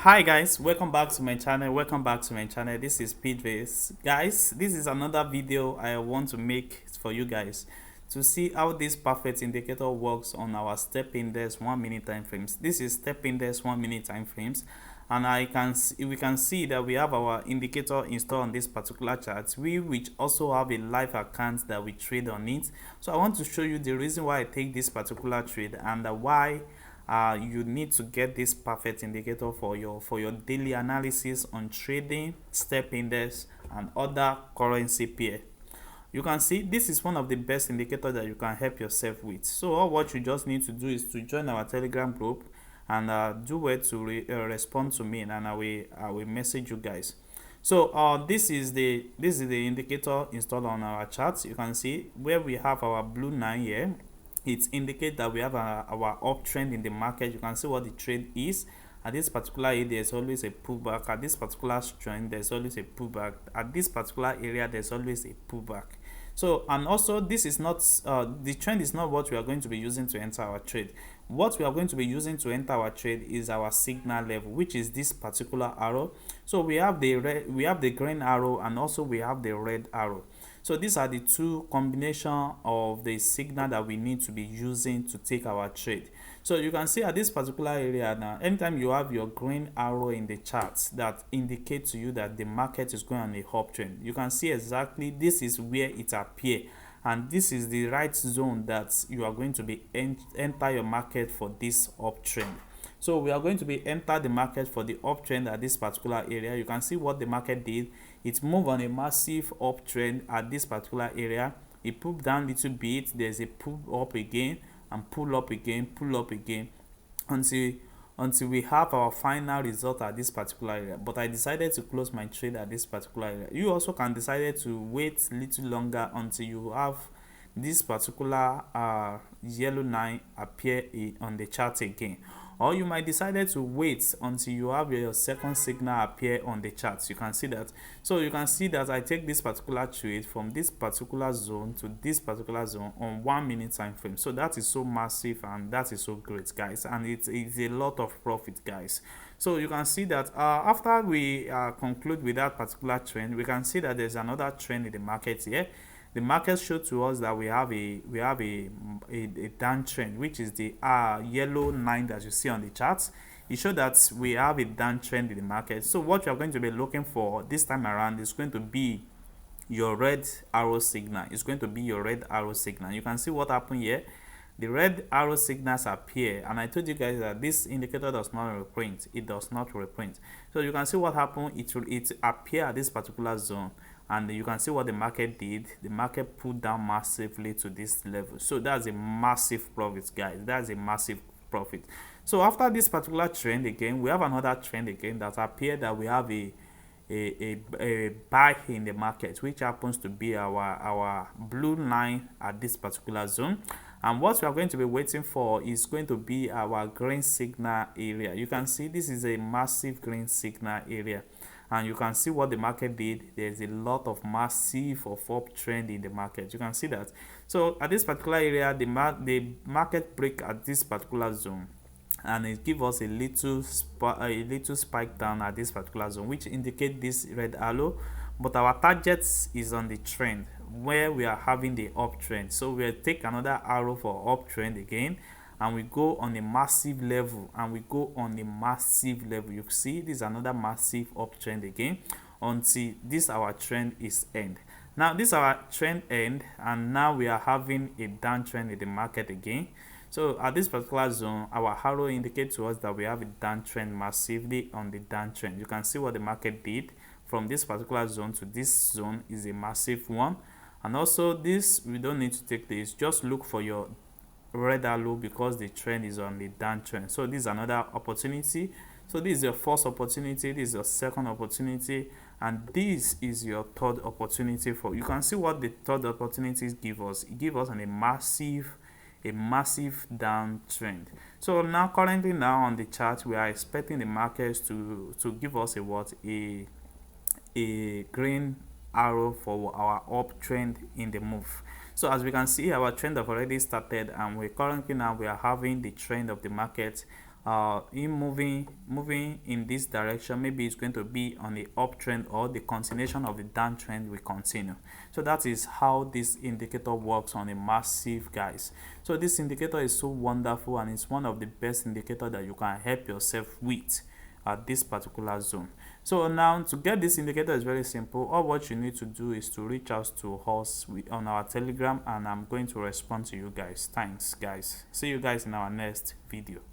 Hi guys, welcome back to my channel. This is Pidvis. Guys, this is another video I want to make for you guys to see how this perfect indicator works on our step index 1 minute time frames. This is step index 1 minute time frames, and we can see that we have our indicator installed on this particular chart. We which also have a live account that we trade on it. So I want to show you the reason why I take this particular trade and why you need to get this perfect indicator for your daily analysis on trading, step index, and other currency pair. You can see this is one of the best indicators that you can help yourself with. So all what you just need to do is to join our Telegram group and do where to respond to me, and I will message you guys. So this is the indicator installed on our chart. You can see where we have our blue line here. It indicates that we have our uptrend in the market. You can see what the trade is. At this particular area, there's always a pullback. At this particular strength, there's always a pullback. At this particular area, there's always a pullback. So, and also this is not the trend is not what we are going to be using to enter our trade. What we are going to be using to enter our trade is our signal level, which is this particular arrow. So we have the green arrow, and also we have the red arrow. So these are the two combination of the signal that we need to be using to take our trade. So you can see at this particular area now, anytime you have your green arrow in the charts that indicate to you that the market is going on a uptrend, you can see exactly this is where it appears, and this is the right zone that you are going to be enter your market for this uptrend. So we are going to be enter the market for the uptrend at this particular area. You can see what the market did. It moved on a massive uptrend at this particular area. It pulled down a little bit. There's a pull up again, and pull up again until we have our final result at this particular area. But I decided to close my trade at this particular area. You also can decide to wait a little longer until you have this particular yellow line appear on the chart again, or you might decide to wait until you have your second signal appear on the charts. You can see that. So you can see that I take this particular trade from this particular zone to this particular zone on 1 minute time frame. So that is so massive, and that is so great, guys, and it's a lot of profit, guys. So you can see that after we conclude with that particular trend, we can see that there's another trend in the market here. The market showed to us that we have a downtrend, which is the yellow line that you see on the charts. It showed that we have a downtrend in the market. So what you are going to be looking for this time around is going to be your red arrow signal. It's going to be your red arrow signal. You can see what happened here. The red arrow signals appear, and I told you guys that this indicator does not reprint. It does not reprint. So you can see what happened. It appear at this particular zone, and you can see what the market did. The market pulled down massively to this level. So that's a massive profit, guys. That's a massive profit. So after this particular trend again, we have another trend again that appeared that we have a buy in the market, which happens to be our blue line at this particular zone. And what we are going to be waiting for is going to be our green signal area. You can see this is a massive green signal area, and you can see what the market did. There's a lot of massive of uptrend in the market. You can see that. So at this particular area, the market break at this particular zone, and it gives us a little spike down at this particular zone, which indicate this red arrow. But our target is on the trend where we are having the uptrend. So we'll take another arrow for uptrend again, and we go on a massive level, you see this is another massive uptrend again until this our trend is end. Now this our trend end, and now we are having a downtrend in the market again. So at this particular zone, our arrow indicates to us that we have a downtrend massively on the downtrend. You can see what the market did from this particular zone to this zone is a massive one. And also this, we don't need to take this, just look for your red arrow because the trend is on the downtrend. So this is another opportunity. So this is your first opportunity, this is your second opportunity, and this is your third opportunity. For you can see what the third opportunities give us. It gives us a massive downtrend. So now currently now on the chart, we are expecting the markets to give us a green arrow for our uptrend in the move. So as we can see, our trend have already started, and we are having the trend of the market in moving in this direction, maybe it's going to be on the uptrend, or the continuation of the downtrend will continue. So that is how this indicator works on a massive, guys. So this indicator is so wonderful, and it's one of the best indicator that you can help yourself with at this particular zone. So now, to get this indicator is very simple. All what you need to do is to reach out to us on our Telegram, and I'm going to respond to you guys. Thanks, guys. See you guys in our next video.